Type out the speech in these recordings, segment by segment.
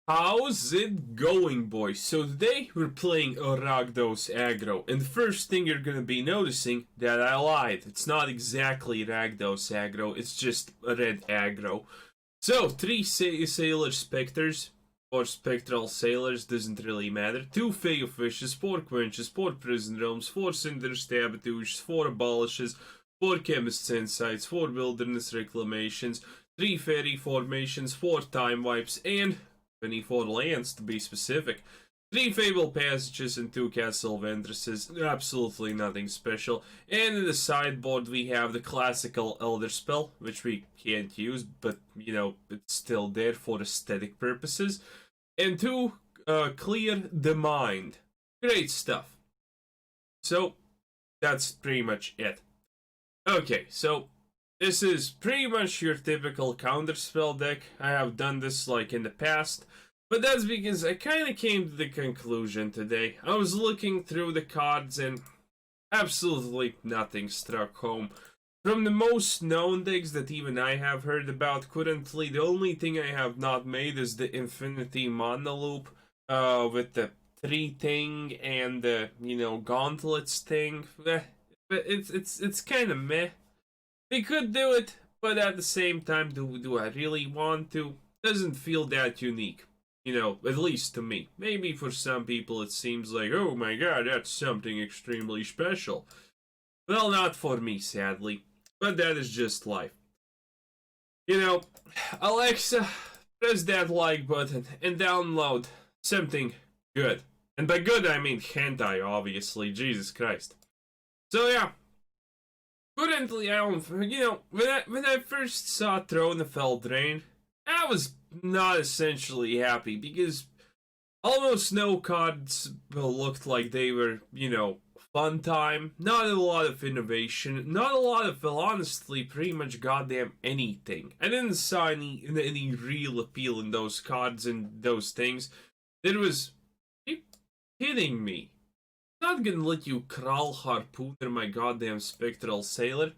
How's it going, boys? So today we're playing Rakdos aggro, and the first thing you're gonna be noticing that I lied. It's not exactly Rakdos aggro, it's just a red aggro. So 3 Sailor Specters, or Spectral Sailors, doesn't really matter. 2 Fae of Wishes, 4 Quenches, 4 Prison Realms, 4 Sinister Sabotage, 4 Abolishes, 4 Chemist Insights, 4 Wilderness Reclamations, 3 Faerie Formations, 4 Time Wipes, and 24 lands to be specific. 3 Fabled Passages and 2 Castle Vantresses, absolutely nothing special. And in the sideboard we have the classical Elderspell, which we can't use, but you know, it's still there for aesthetic purposes. And 2 Clear the Mind. Great stuff. So, that's pretty much it. Okay, so this is pretty much your typical counterspell deck. I have done this like in the past, but that's because I kind of came to the conclusion today. I was looking through the cards and absolutely nothing struck home. From the most known decks that even I have heard about currently, the only thing I have not made is the Infinity Mana Loop with the 3 thing and the, you know, gauntlets thing. But it's kind of meh. We could do it, but at the same time, do I really want to? Doesn't feel that unique. You know, at least to me. Maybe for some people it seems like, oh my god, that's something extremely special. Well, not for me, sadly. But that is just life. You know, Alexa, press that like button and download something good. And by good, I mean hentai, obviously. Jesus Christ. So yeah. Currently, I don't, you know, when I first saw Throne of Eldraine, I was not essentially happy because almost no cards looked like they were, you know, fun time. Not a lot of innovation, not a lot of, well, honestly, pretty much goddamn anything. I didn't saw any real appeal in those cards and those things. It was, are you kidding me? Not gonna let you crawl harpooner my goddamn Spectral Sailor.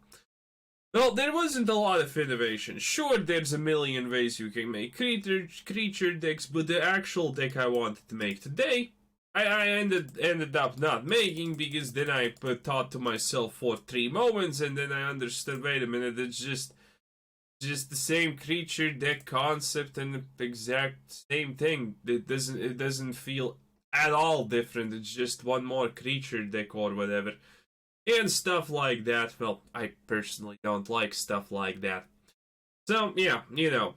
Well, there wasn't a lot of innovation. Sure, there's a million ways you can make creature decks, but the actual deck I wanted to make today, I ended up not making, because then I thought to myself for 3 moments, and then I understood, wait a minute, it's just the same creature deck concept and the exact same thing. It doesn't feel at all different. It's just one more creature deck or whatever. And stuff like that. Well, I personally don't like stuff like that. So, yeah, you know.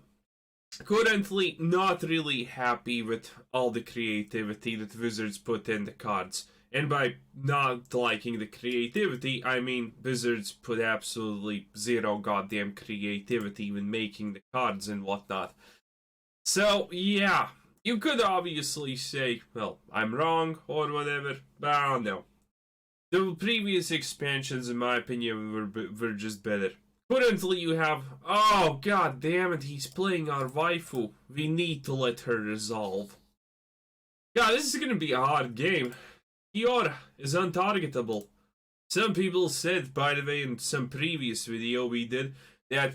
Currently, not really happy with all the creativity that Wizards put in the cards. And by not liking the creativity, I mean Wizards put absolutely zero goddamn creativity when making the cards and whatnot. So, yeah. You could obviously say, well, I'm wrong, or whatever, but I don't know. The previous expansions, in my opinion, were just better. Currently you have, oh god damn it, he's playing our waifu. We need to let her resolve. God, this is gonna be a hard game. Kiora is untargetable. Some people said, by the way, in some previous video we did, that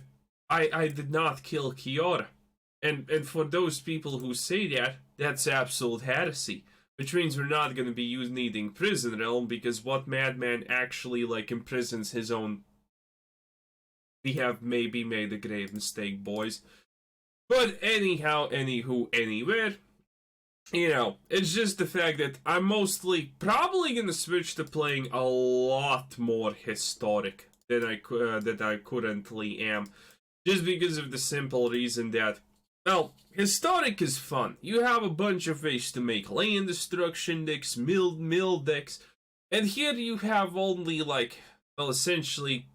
I did not kill Kiora. And for those people who say that, that's absolute heresy. Which means we're not going to be needing Prison Realm, because what madman actually, like, imprisons his own... We have maybe made a grave mistake, boys. But anyhow, anywho, anywhere, you know, it's just the fact that I'm mostly probably going to switch to playing a lot more historic than I currently am. Just because of the simple reason that, well, historic is fun. You have a bunch of ways to make land destruction decks, mill decks, and here you have only, like, well, essentially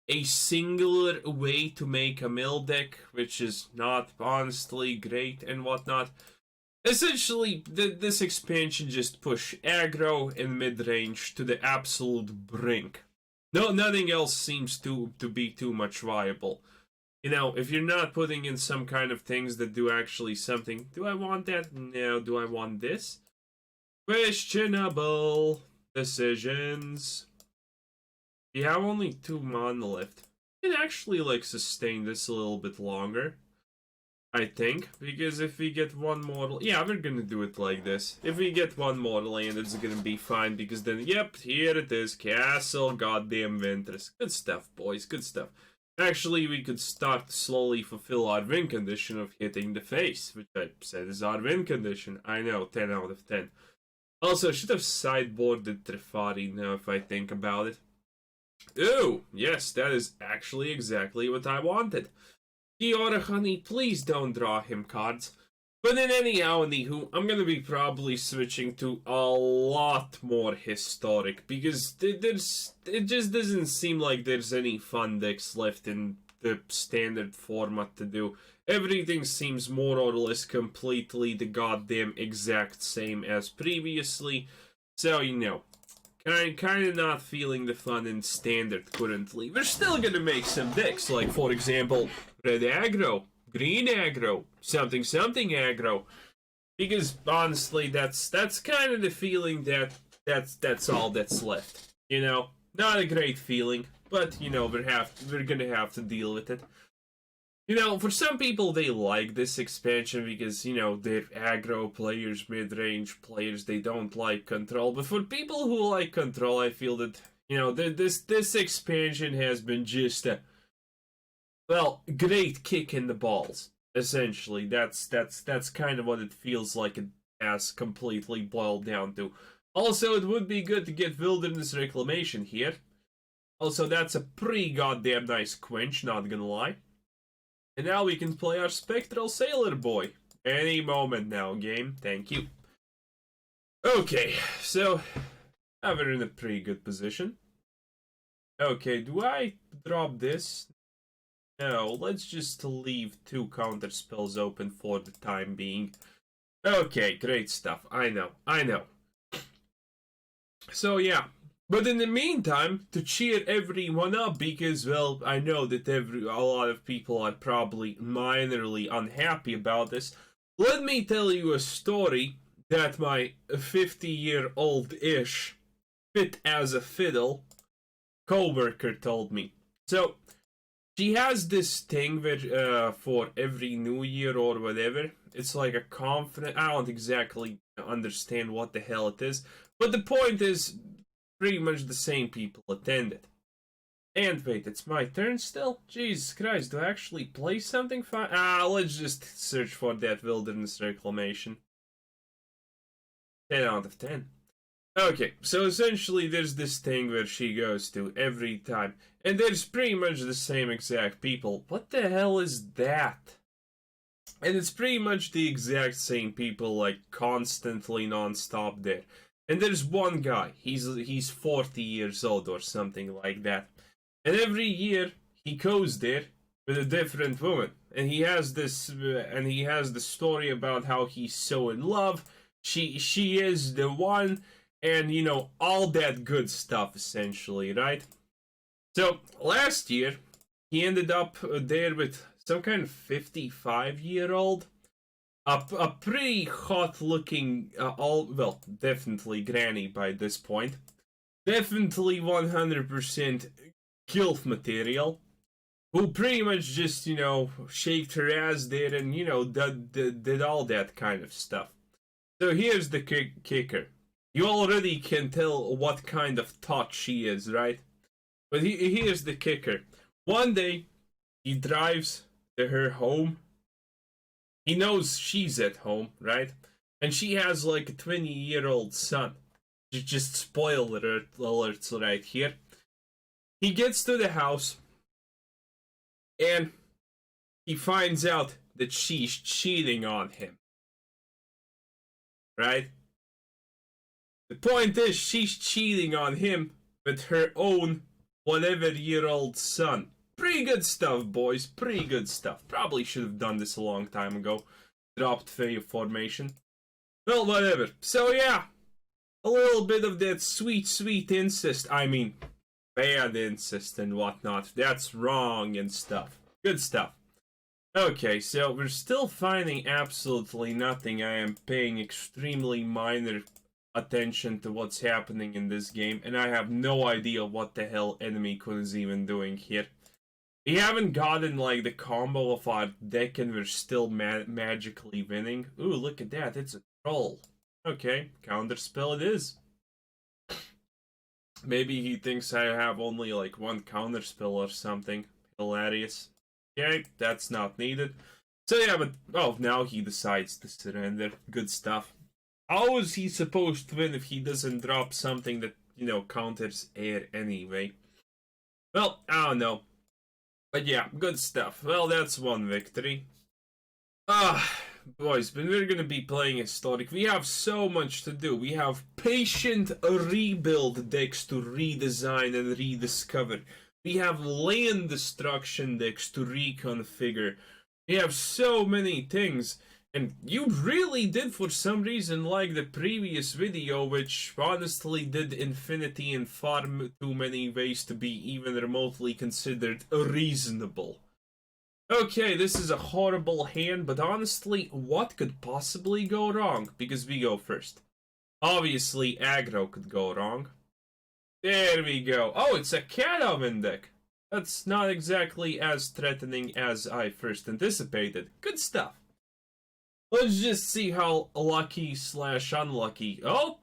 a singular way to make a mill deck, which is not honestly great and whatnot. Essentially, this expansion just push aggro and mid-range to the absolute brink. No, nothing else seems to be too much viable. You know, if you're not putting in some kind of things that do actually something, do I want that? No. Do I want this? Questionable decisions. You have only 2 mana left. You can actually, like, sustain this a little bit longer. I think, because if we get one more, yeah, we're gonna do it like this. If we get one more land, it's gonna be fine, because then, yep, here it is, Castle goddamn Vantress. Good stuff, boys, good stuff. Actually, we could start to slowly fulfill our win condition of hitting the face, which I said is our win condition. I know, 10 out of 10. Also, I should have sideboarded Trifari now if I think about it. Ooh, yes, that is actually exactly what I wanted. Diora, honey, please don't draw him cards. But then anyhow, anywho, I'm gonna be probably switching to a lot more historic, because it just doesn't seem like there's any fun decks left in the standard format to do. Everything seems more or less completely the goddamn exact same as previously. So, you know, kind of not feeling the fun in standard currently. We're still gonna make some decks, like for example, red aggro, green aggro, something aggro. Because honestly, that's kind of the feeling that's all that's left. You know, not a great feeling, but you know we're gonna have to deal with it. You know, for some people they like this expansion because, you know, they're aggro players, mid-range players, they don't like control. But for people who like control, I feel that, you know, this expansion has been just a, well, great kick in the balls. Essentially, that's kind of what it feels like it has completely boiled down to. Also, it would be good to get Wilderness Reclamation here. Also, that's a pretty goddamn nice quench, not gonna lie. And now we can play our Spectral Sailor boy. Any moment now, game. Thank you. Okay, so now we're in a pretty good position. Okay, do I drop this? No, let's just leave 2 counterspells open for the time being. Okay, great stuff. I know. So yeah. But in the meantime, to cheer everyone up, because, well, I know that a lot of people are probably minorly unhappy about this, let me tell you a story that my 50-year-old-ish, fit as a fiddle, co-worker told me. So, she has this thing where, for every new year or whatever, it's like a confident, I don't exactly understand what the hell it is, but the point is, pretty much the same people attended. And wait, it's my turn still? Jesus Christ, do I actually play something fun? Let's just search for that Wilderness Reclamation. 10 out of 10. Okay, so essentially there's this thing where she goes to every time. And there's pretty much the same exact people. What the hell is that? And it's pretty much the exact same people, like, constantly non-stop there. And there's one guy, he's 40 years old or something like that. And every year he goes there with a different woman. And he has this the story about how he's so in love. She is the one, and you know, all that good stuff essentially, right? So last year he ended up there with some kind of 55-year-old. A pretty hot-looking, well, definitely granny by this point. Definitely 100% gilf material. Who pretty much just, you know, shaked her ass there and, you know, did all that kind of stuff. So here's the kicker. You already can tell what kind of tot she is, right? But here's the kicker. One day, he drives to her home. He knows she's at home, right? And she has like a 20-year-old son. Just spoiler alerts right here. He gets to the house and he finds out that she's cheating on him. Right? The point is, she's cheating on him with her own whatever-year-old son. Pretty good stuff, boys. Pretty good stuff. Probably should have done this a long time ago. Dropped Faerie Formation. Well, whatever. So, yeah. A little bit of that sweet, sweet incest. I mean, bad incest and whatnot. That's wrong and stuff. Good stuff. Okay, so we're still finding absolutely nothing. I am paying extremely minor attention to what's happening in this game. And I have no idea what the hell enemy Kun is even doing here. We haven't gotten like the combo of our deck and we're still magically winning. Ooh, look at that, it's a troll. Okay, counterspell it is. Maybe he thinks I have only like one counterspell or something. Hilarious. Okay, that's not needed. So yeah, but oh, now he decides to surrender. Good stuff. How is he supposed to win if he doesn't drop something that, you know, counters air anyway? Well, I don't know. But yeah, good stuff. Well, that's one victory. Boys, but we're gonna be playing Historic. We have so much to do. We have patient rebuild decks to redesign and rediscover. We have land destruction decks to reconfigure. We have so many things. And you really did, for some reason, like the previous video, which honestly did infinity in far too many ways to be even remotely considered reasonable. Okay, this is a horrible hand, but honestly, what could possibly go wrong? Because we go first. Obviously, aggro could go wrong. There we go. Oh, it's a cat oven deck. That's not exactly as threatening as I first anticipated. Good stuff. Let's just see how lucky / unlucky. Oh,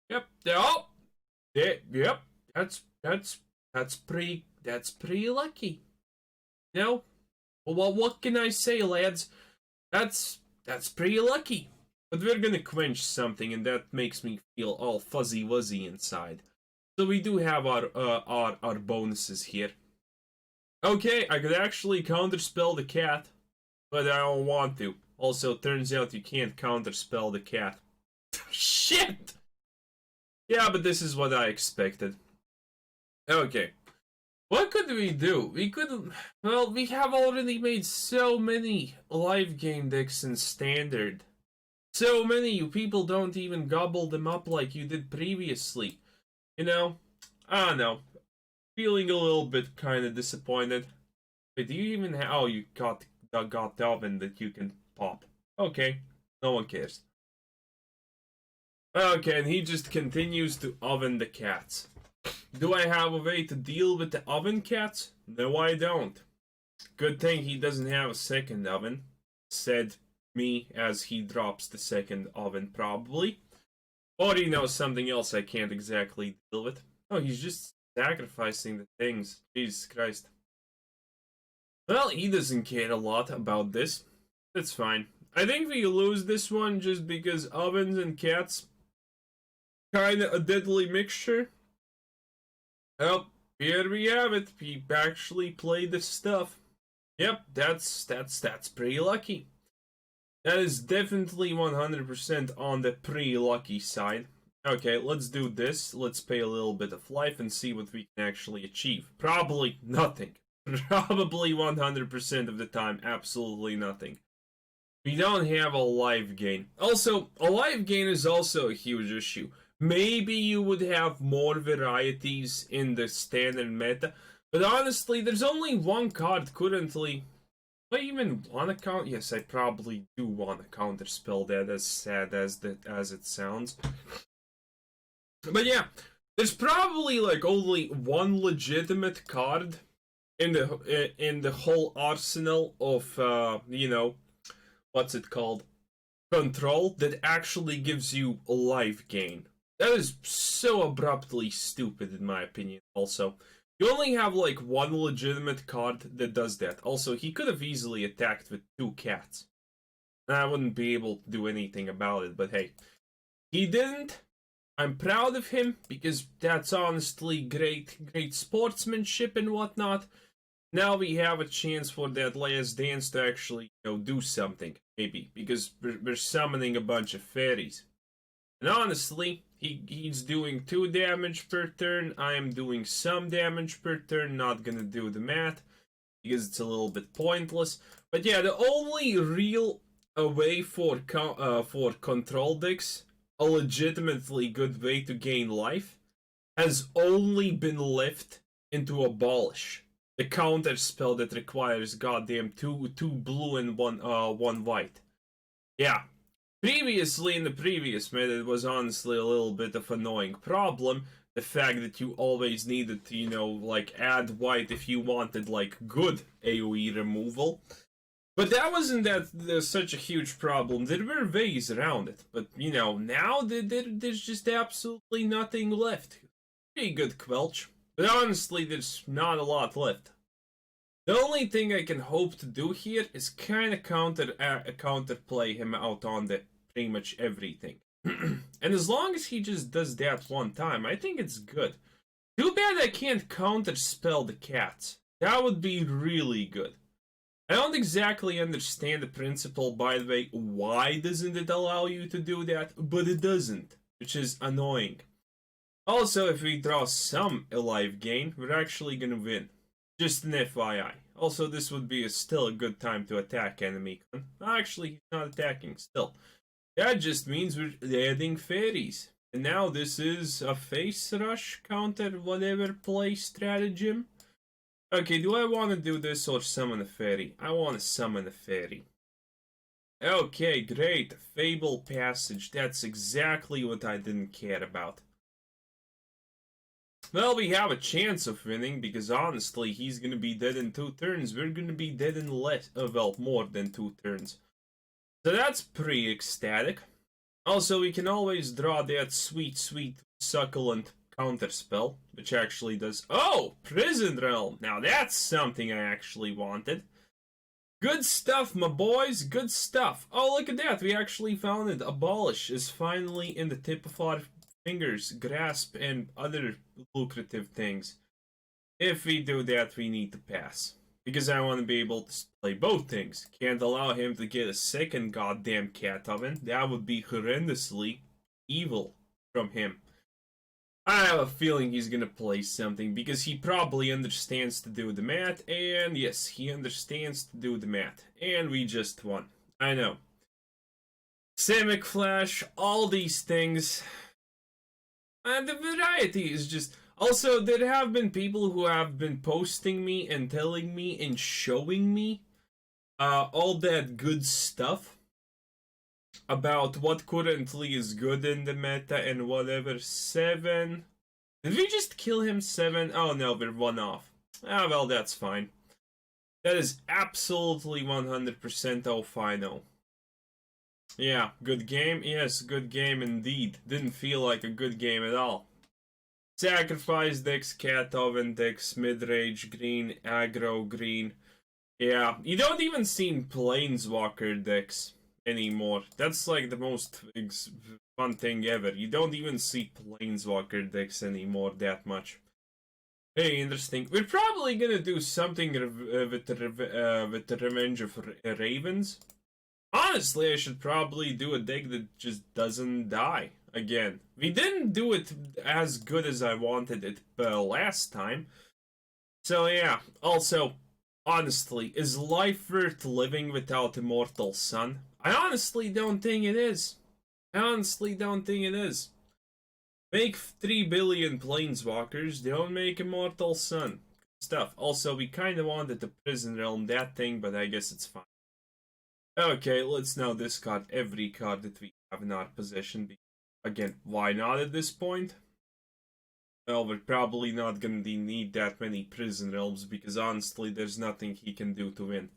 yep. Oh, yep. That's pretty lucky. You know, well, what can I say, lads? That's pretty lucky. But we're gonna quench something, and that makes me feel all fuzzy wuzzy inside. So we do have our bonuses here. Okay, I could actually counterspell the cat, but I don't want to. Also, turns out you can't counterspell the cat. Shit! Yeah, but this is what I expected. Okay. What could we do? We could... Well, we have already made so many live game decks in Standard. So many, you people don't even gobble them up like you did previously. You know? I don't know. Feeling a little bit kind of disappointed. Wait, do you even have... Oh, you got the oven that you can pop. Okay, no one cares. Okay, and he just continues to oven the cats. Do I have a way to deal with the oven cats? No, I don't. Good thing he doesn't have a second oven, said me as he drops the second oven, probably. Or he knows something else I can't exactly deal with. Oh, he's just sacrificing the things. Jesus Christ. Well, he doesn't care a lot about this. That's fine. I think we lose this one just because ovens and cats kinda a deadly mixture. Well, here we have it. We actually played this stuff. Yep, that's pretty lucky. That is definitely 100% on the pretty lucky side. Okay, let's do this. Let's pay a little bit of life and see what we can actually achieve. Probably nothing. Probably 100% of the time, absolutely nothing. We don't have a live gain. Also, a live gain is also a huge issue. Maybe you would have more varieties in the standard meta, but honestly, there's only one card currently. Do I even want to count? Yes, I probably do want to counterspell that, as sad as it sounds. But yeah, there's probably like only one legitimate card in the whole arsenal of you know, what's it called? Control that actually gives you a life gain. That is so abruptly stupid in my opinion. Also, you only have like one legitimate card that does that. Also, he could have easily attacked with 2 cats. And I wouldn't be able to do anything about it, but hey. He didn't. I'm proud of him because that's honestly great sportsmanship and whatnot. Now we have a chance for that last dance to actually, you know, do something, maybe, because we're summoning a bunch of fairies. And honestly, he's doing 2 damage per turn. I am doing some damage per turn. Not gonna do the math because it's a little bit pointless. But yeah, the only real way for control decks, a legitimately good way to gain life, has only been left into Abolish. The counter spell that requires goddamn two blue and one white. Yeah. Previously, in the previous meta, it was honestly a little bit of an annoying problem the fact that you always needed to, you know, like, add white if you wanted, like, good AoE removal. But that wasn't such a huge problem. There were ways around it. But, you know, now there's just absolutely nothing left. Pretty good Quench. But honestly, there's not a lot left. The only thing I can hope to do here is kind of counterplay him out on the pretty much everything. And as long as he just does that one time, I think it's good. Too bad I can't counterspell the cats. That would be really good. I don't exactly understand the principle, by the way. Why doesn't it allow you to do that? But it doesn't, which is annoying. Also, if we draw some alive gain, we're actually gonna win. Just an FYI. Also, this would be still a good time to attack enemy. Actually, he's not attacking still. That just means we're adding fairies. And now this is a face rush counter whatever play stratagem. Okay, do I want to do this or summon a fairy? I want to summon a fairy. Okay, great. Fabled Passage. That's exactly what I didn't care about. Well, we have a chance of winning, because honestly, he's gonna be dead in 2 turns. We're gonna be dead in more than 2 turns. So that's pretty ecstatic. Also, we can always draw that sweet, succulent counterspell, which actually does... Oh! Prison Realm! Now that's something I actually wanted. Good stuff, my boys, good stuff. Oh, look at that, we actually found it. Abolish is finally in the tip of our fingers. Grasp and other lucrative things. If we do that, we need to pass. Because I want to be able to play both things. Can't allow him to get a second goddamn cat oven. That would be horrendously evil from him. I have a feeling he's gonna play something, because he probably understands to do the math, and yes, he understands to do the math. And we just won. I know. Simic Flash, all these things. And the variety is just... Also, there have been people who have been posting me and telling me and showing me all that good stuff about what currently is good in the meta and whatever. 7. Did we just kill him? 7? Oh no, we're 1 off. Ah, well, that's fine. That is absolutely 100% all fino. Yeah, good game? Yes, good game indeed. Didn't feel like a good game at all. Sacrifice decks, cat oven decks, mid-range green, aggro green. Yeah, you don't even see planeswalker decks anymore. That's like the most fun thing ever. You don't even see planeswalker decks anymore that much. Hey, interesting. We're probably gonna do something with the Revenge of Ravens. Honestly, I should probably do a deck that just doesn't die again. We didn't do it as good as I wanted it last time. So yeah, also, honestly, is life worth living without Immortal Sun? I honestly don't think it is. I honestly don't think it is. Make 3 billion planeswalkers, don't make Immortal Sun. Stuff. Also, we kinda wanted the Prison Realm, that thing, but I guess it's fine. Okay, let's now discard every card that we have in our possession. Again, why not at this point? Well, we're probably not gonna need that many Prison Realms, because honestly, there's nothing he can do to win.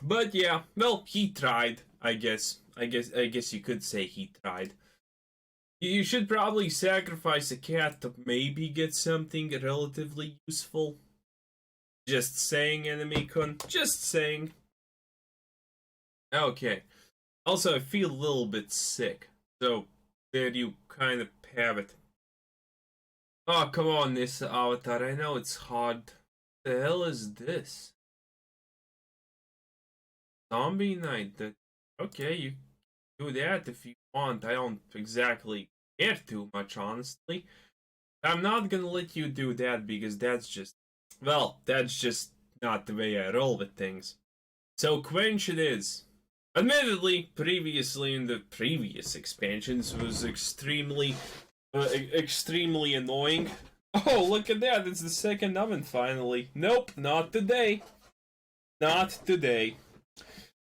But yeah, well, he tried, I guess. I guess you could say he tried. You should probably sacrifice a cat to maybe get something relatively useful. Just saying, enemy con. Just saying. Okay. Also, I feel a little bit sick. So, there you kind of have it. Oh, come on, this avatar. I know it's hard. The hell is this? Zombie Knight. Okay, you do that if you want. I don't exactly care too much, honestly. I'm not gonna let you do that, because that's just... Well, that's just not the way I roll with things. So, Quench it is. Admittedly, previously in the previous expansions was extremely annoying. Oh, look at that, it's the second oven finally. Nope, not today. Not today.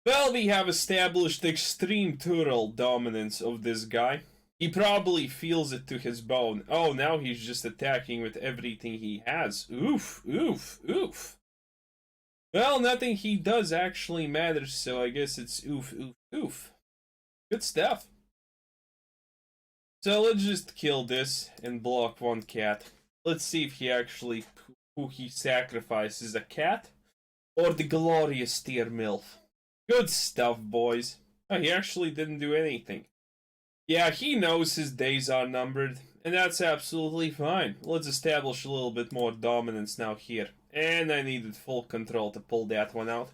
Well, we have established extreme Tural dominance of this guy. He probably feels it to his bone. Oh, now he's just attacking with everything he has. Oof, oof, oof. Well, nothing he does actually matters, so I guess it's oof, oof, oof. Good stuff. So let's just kill this and block one cat. Let's see if he actually, who he sacrifices, a cat or the glorious Tear Milf. Good stuff, boys. Oh, he actually didn't do anything. Yeah, he knows his days are numbered, and that's absolutely fine. Let's establish a little bit more dominance now here. And I needed full control to pull that one out.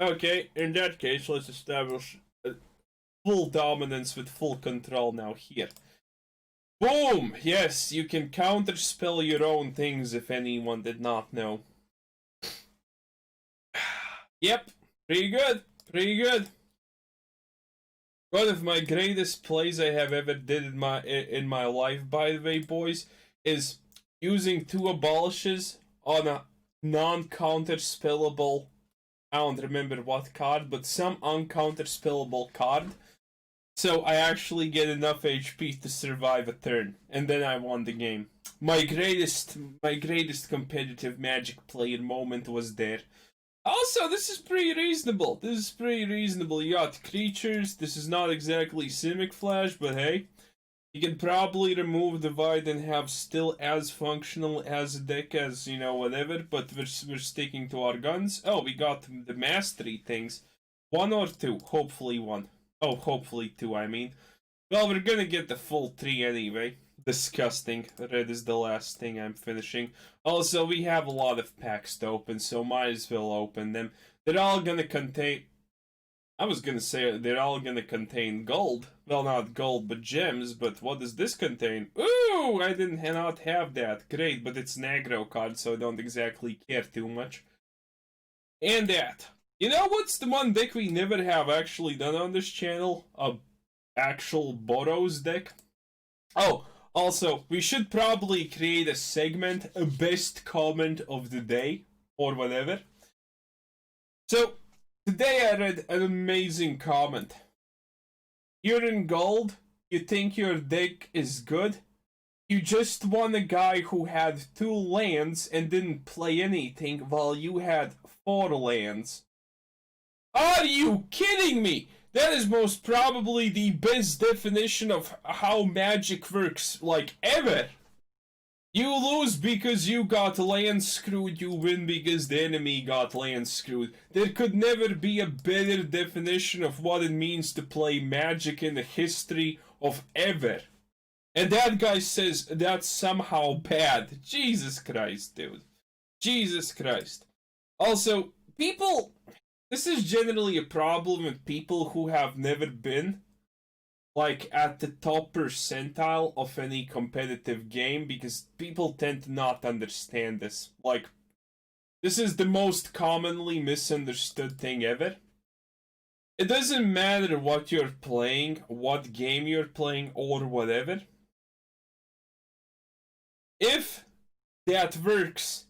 Okay, in that case, let's establish full dominance with full control now here. Boom! Yes, you can counterspell your own things if anyone did not know. Yep, pretty good, pretty good. One of my greatest plays I have ever did in my life, by the way, boys, is using 2 abolishes on a non-counterspellable, I don't remember what card, but some uncounterspellable card. So I actually get enough HP to survive a turn, and then I won the game. My greatest competitive Magic player moment was there. Also, this is pretty reasonable. This is pretty reasonable. You got creatures. This is not exactly Simic Flash, but hey, you can probably remove Divide and have still as functional as a deck as, you know, whatever, but we're sticking to our guns. Oh, we got the Mastery things. 1 or 2? Hopefully 1. Oh, hopefully 2, I mean. Well, we're gonna get the full 3 anyway. Disgusting. Red is the last thing I'm finishing. Also, we have a lot of packs to open, so might as well open them. They're all gonna contain... I was gonna say they're all gonna contain gold. Well, not gold, but gems. But what does this contain? Ooh, I did not have that. Great, but it's an aggro card, so I don't exactly care too much. And that. You know what's the one deck we never have actually done on this channel? A actual Boros deck? Oh, also, we should probably create a segment, a best comment of the day, or whatever. So, today I read an amazing comment. You're in gold, you think your deck is good, you just won a guy who had 2 lands and didn't play anything while you had 4 lands. Are you kidding me? That is most probably the best definition of how Magic works, like, ever. You lose because you got land screwed, you win because the enemy got land screwed. There could never be a better definition of what it means to play Magic in the history of ever. And that guy says that's somehow bad. Jesus Christ, dude. Jesus Christ. Also, people... This is generally a problem with people who have never been, like, at the top percentile of any competitive game, because people tend to not understand this. Like, this is the most commonly misunderstood thing ever. It doesn't matter what you're playing, what game you're playing, or whatever. If that works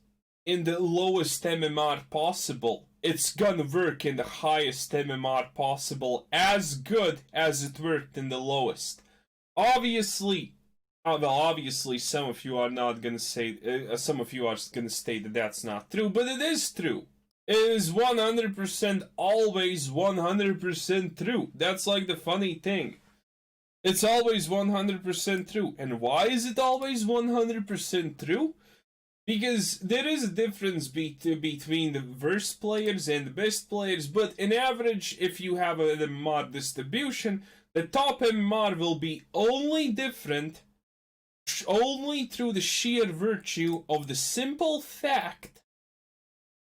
in the lowest MMR possible, it's gonna work in the highest MMR possible as good as it worked in the lowest. Obviously, obviously some of you are not gonna say, some of you are gonna say that that's not true, but it is true. It is 100% always 100% true. That's like the funny thing. It's always 100% true. And why is it always 100% true? Because there is a difference between the worst players and the best players, but in average, if you have an MMR distribution, the top MMR will be only different only through the sheer virtue of the simple fact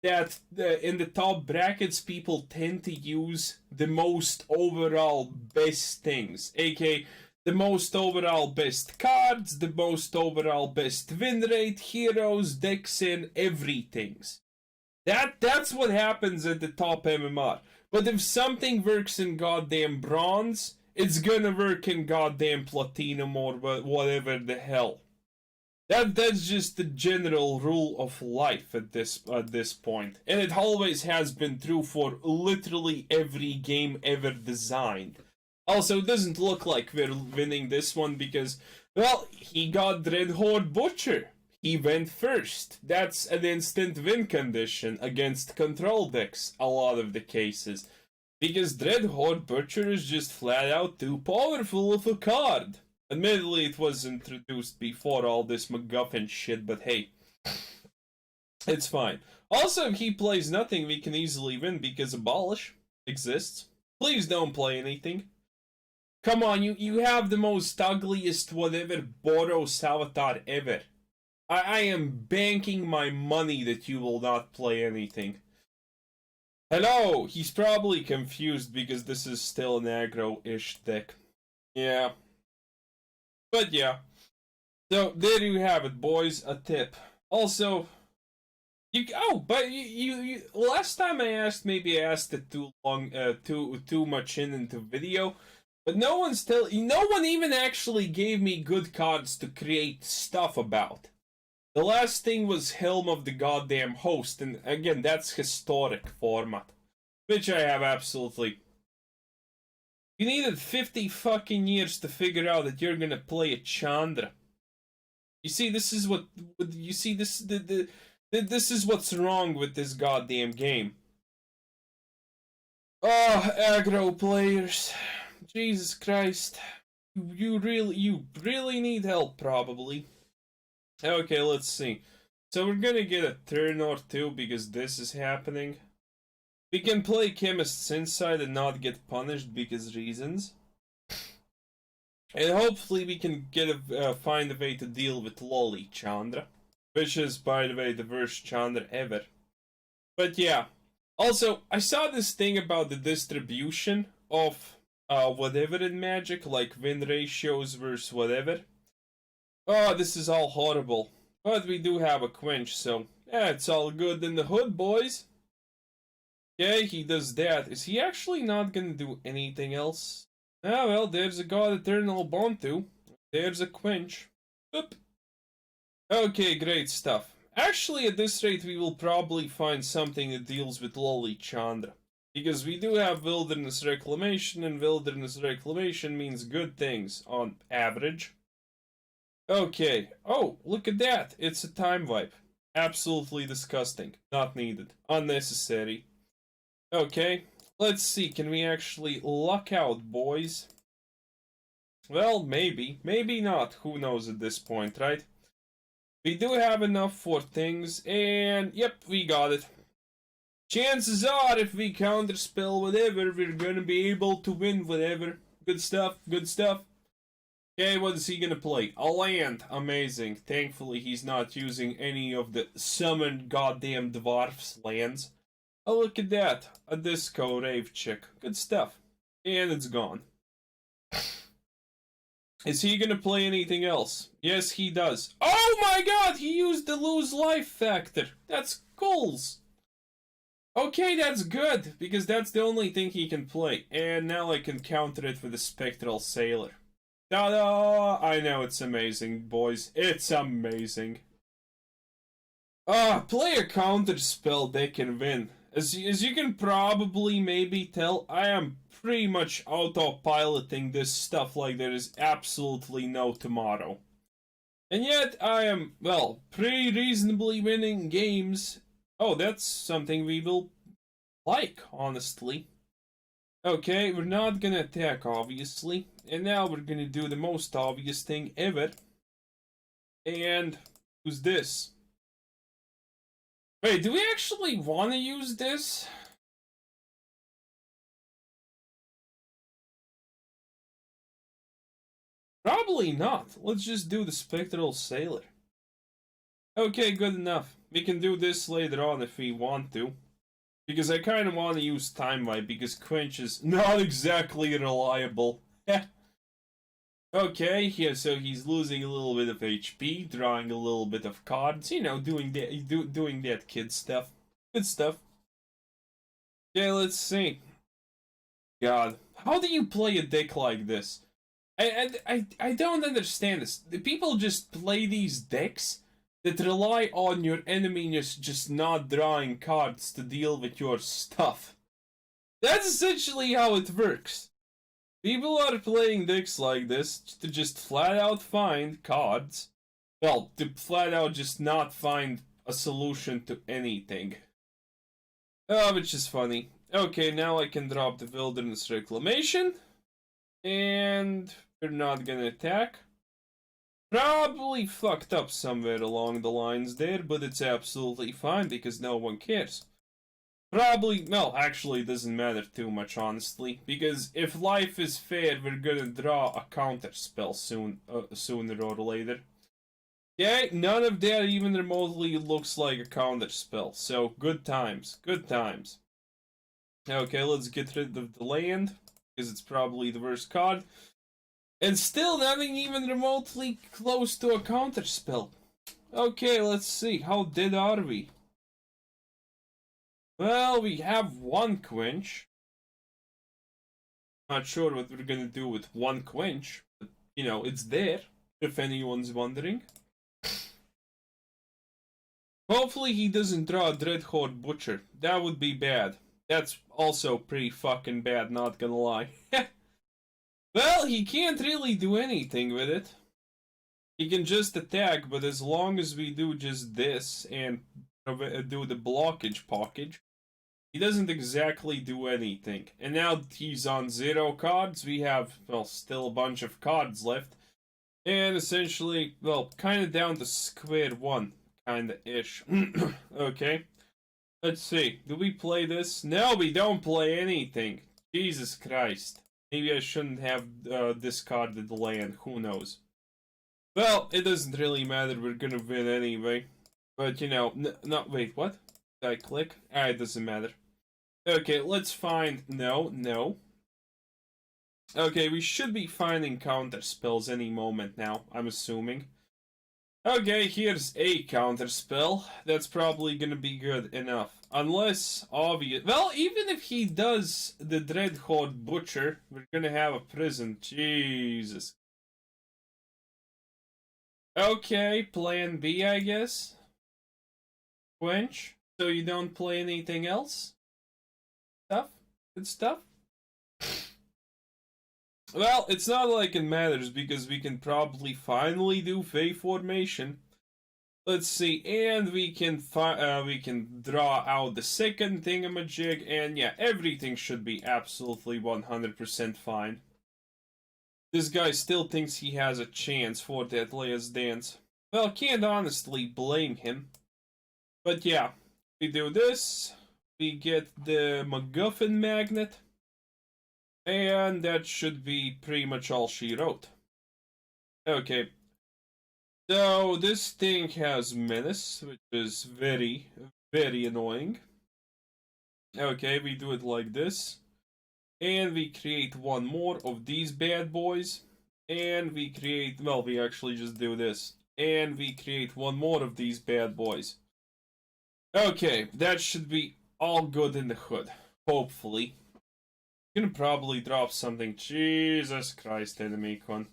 that in the top brackets, people tend to use the most overall best things, aka the most overall best cards, the most overall best win rate, heroes, decks, and everythings. That's what happens at the top MMR. But if something works in goddamn bronze, it's gonna work in goddamn platinum or whatever the hell. That's just the general rule of life at this point. And it always has been true for literally every game ever designed. Also, it doesn't look like we're winning this one because, well, he got Dreadhorde Butcher. He went first. That's an instant win condition against control decks, a lot of the cases. Because Dreadhorde Butcher is just flat out too powerful of a card. Admittedly, it was introduced before all this MacGuffin shit, but hey. It's fine. Also, if he plays nothing, we can easily win because Abolish exists. Please don't play anything. Come on, you have the most ugliest whatever Boros avatar ever. I am banking my money that you will not play anything. Hello! He's probably confused because this is still an aggro-ish deck. Yeah. But yeah. So, there you have it, boys. A tip. Also, you last time I asked, maybe I asked it too long, too much into video. But no one even actually gave me good cards to create stuff about. The last thing was Helm of the Goddamn Host, and again, that's historic format. Which I have absolutely... You needed 50 fucking years to figure out that you're gonna play a Chandra. You see, this is what... You see, this is what's wrong with this goddamn game. Oh, aggro players. Jesus Christ. You really need help, probably. Okay, let's see. So we're gonna get a turn or two because this is happening. We can play Chemist's Inside and not get punished because reasons. And hopefully we can find a way to deal with Loli Chandra. Which is, by the way, the worst Chandra ever. But yeah. Also, I saw this thing about the distribution of whatever in Magic, like win ratios versus whatever. Oh, this is all horrible. But we do have a Quench, so yeah, it's all good in the hood, boys. Okay, he does that. Is he actually not gonna do anything else? Ah, well, there's a God Eternal Bontu. There's a Quench. Oop. Okay, great stuff. Actually, at this rate, we will probably find something that deals with Loli Chandra. Because we do have Wilderness Reclamation, and Wilderness Reclamation means good things, on average. Okay. Oh, look at that. It's a time wipe. Absolutely disgusting. Not needed. Unnecessary. Okay. Let's see. Can we actually luck out, boys? Well, maybe. Maybe not. Who knows at this point, right? We do have enough for things, and yep, we got it. Chances are, if we counterspell whatever, we're gonna be able to win whatever. Good stuff, good stuff. Okay, what is he gonna play? A land. Amazing. Thankfully, he's not using any of the summoned goddamn dwarfs lands. Oh, look at that. A disco rave chick. Good stuff. And it's gone. Is he gonna play anything else? Yes, he does. Oh my god, he used the lose life factor. That's goals. Okay, that's good, because that's the only thing he can play. And now I can counter it with a Spectral Sailor. Ta-da! I know, it's amazing, boys. It's amazing. Play a Counterspell deck and win. As you can probably maybe tell, I am pretty much autopiloting this stuff like there is absolutely no tomorrow. And yet, I am, well, pretty reasonably winning games. Oh, that's something we will like, honestly. Okay, we're not gonna attack, obviously. And now we're gonna do the most obvious thing ever. And who's this? Wait, do we actually want to use this? Probably not. Let's just do the Spectral Sailor. Okay, good enough. We can do this later on if we want to. Because I kind of want to use Time Wipe because Quench is not exactly reliable. Okay, yeah, so he's losing a little bit of HP, drawing a little bit of cards, you know, doing that kid stuff. Good stuff. Okay, let's see. God, how do you play a deck like this? I don't understand this. The people just play these decks that rely on your enemy just not drawing cards to deal with your stuff. That's essentially how it works. People are playing decks like this to just flat out find cards. Well, to flat out just not find a solution to anything. Which is funny. Okay, now I can drop the Wilderness Reclamation. And we're not gonna attack. Probably fucked up somewhere along the lines there, but it's absolutely fine because no one cares. Probably, well, actually it doesn't matter too much, honestly, because if life is fair, we're gonna draw a counterspell sooner or later. Yeah, none of that even remotely looks like a counterspell, so good times, good times. Okay, let's get rid of the land, because it's probably the worst card. And still nothing even remotely close to a counterspell. Okay, let's see, how dead are we? Well, we have one Quench. Not sure what we're gonna do with one Quench, but, you know, it's there, if anyone's wondering. Hopefully he doesn't draw a Dreadhorde Butcher. That would be bad. That's also pretty fucking bad, not gonna lie. Well, he can't really do anything with it. He can just attack, but as long as we do just this and do the blockage package, he doesn't exactly do anything. And now he's on 0 cards. We have, well, still a bunch of cards left. And essentially, well, kind of down to square one. Kinda-ish. Okay. Let's see. Do we play this? No, we don't play anything. Jesus Christ. Maybe I shouldn't have discarded the land. Who knows? Well, it doesn't really matter. We're gonna win anyway. But, you know, wait, what? Did I click? It doesn't matter. Okay, let's find... No. Okay, we should be finding counter spells any moment now, I'm assuming. Okay, here's a counter spell. That's probably gonna be good enough. Unless, obvious... Well, even if he does the Dreadhorde Butcher, we're gonna have a prison. Jesus. Okay, plan B, I guess. Quench. So you don't play anything else? Good stuff? Well, it's not like it matters because we can probably finally do Faerie Formation. Let's see, and we can draw out the second thingamajig, and yeah, everything should be absolutely 100% fine. This guy still thinks he has a chance for that last dance. Well, can't honestly blame him. But yeah, we do this, we get the MacGuffin magnet, and that should be pretty much all she wrote. Okay. So, this thing has Menace, which is very, very annoying. Okay, we do it like this. And we create one more of these bad boys. And we create, well, we actually just do this. And we create one more of these bad boys. Okay, that should be all good in the hood. Hopefully. I'm gonna probably drop something. Jesus Christ, enemy con.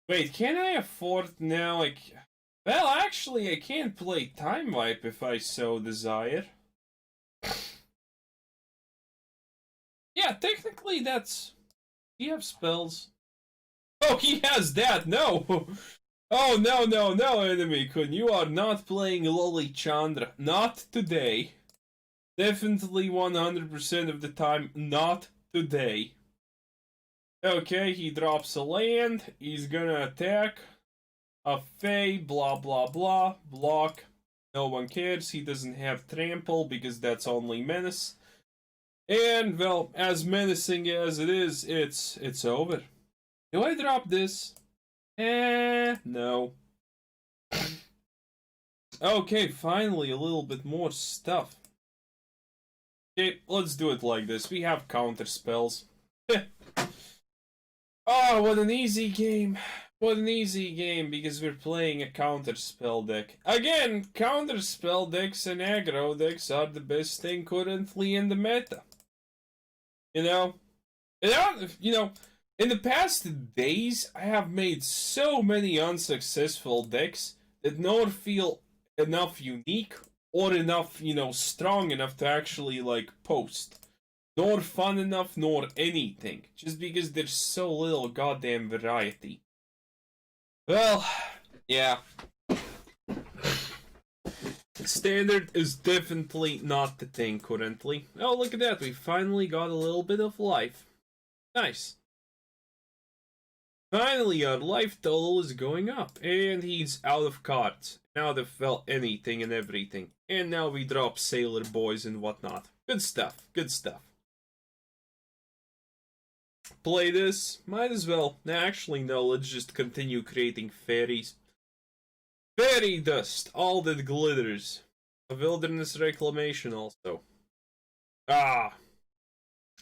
Wait, can I afford now? Like, well, actually, I can play Time Wipe if I so desire. Yeah, technically, that's. Do you have spells? Oh, he has that. No. Oh no, enemy kun. You are not playing Loli Chandra. Not today. Definitely 100% of the time, not today. Okay, he drops a land. He's gonna attack. A Fae, blah blah blah. Block. No one cares. He doesn't have trample because that's only menace. And, well, as menacing as it is, it's over. Do I drop this? No. Okay, finally a little bit more stuff. Okay, let's do it like this. We have counter spells. Oh, what an easy game. What an easy game, because we're playing a counter spell deck. Again, counter spell decks and aggro decks are the best thing currently in the meta. You know, in the past days, I have made so many unsuccessful decks that nor feel enough unique or enough, strong enough to actually, like, post. nor fun enough, nor anything. Just because there's so little goddamn variety. Well, yeah. Standard is definitely not the thing currently. Oh, look at that. We finally got a little bit of life. Nice. Finally, our life total is going up. And he's out of cards. Out of, well, anything and everything. And now we drop Sailor Boys and whatnot. Good stuff. Good stuff. Play this? Might as well. Actually, no. Let's just continue creating fairies. Fairy dust, all that glitters. A Wilderness Reclamation also. Ah!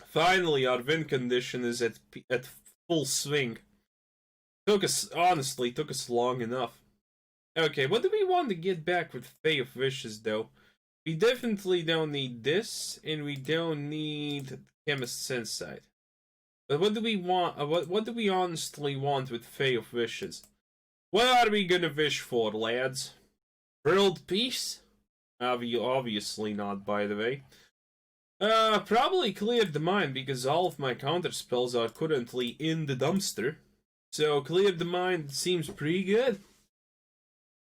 Finally, our win condition is at full swing. Honestly, took us long enough. Okay, what do we want to get back with Fae of Wishes, though? We definitely don't need this, and we don't need Chemist's Insight. But what do we want? What do we honestly want with Fae of Wishes? What are we gonna wish for, lads? World peace? Obviously not, by the way. Probably cleared the mind because all of my counterspells are currently in the dumpster. So cleared the mind seems pretty good.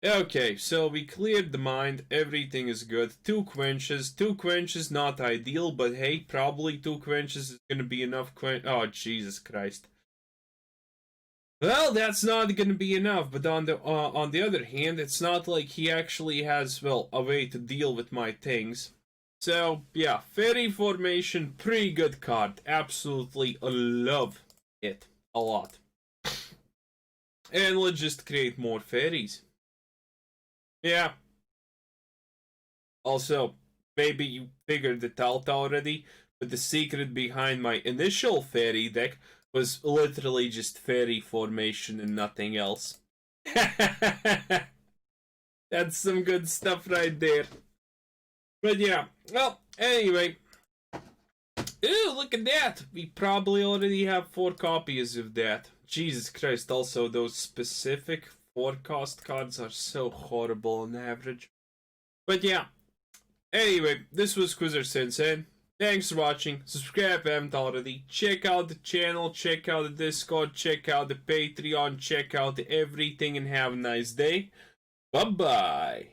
Okay, so we cleared the mind, everything is good. 2 quenches. 2 quenches, not ideal, but hey, probably 2 quenches is gonna be enough Oh, Jesus Christ. Well, that's not gonna be enough, but on the other hand, it's not like he actually has, well, a way to deal with my things. So, yeah, Faerie Formation, pretty good card. Absolutely love it a lot. And let's just create more fairies. Yeah. Also, maybe you figured it out already, but the secret behind my initial fairy deck was literally just Faerie Formation and nothing else. That's some good stuff right there. But yeah, well, anyway. Ooh, look at that! We probably already have 4 copies of that. Jesus Christ, also those specific forecast cards are so horrible on average. But yeah, anyway, this was Quizzer Sensei. Thanks for watching. Subscribe if you haven't already. Check out the channel, check out the Discord, check out the Patreon, check out everything, and have a nice day. Bye-bye.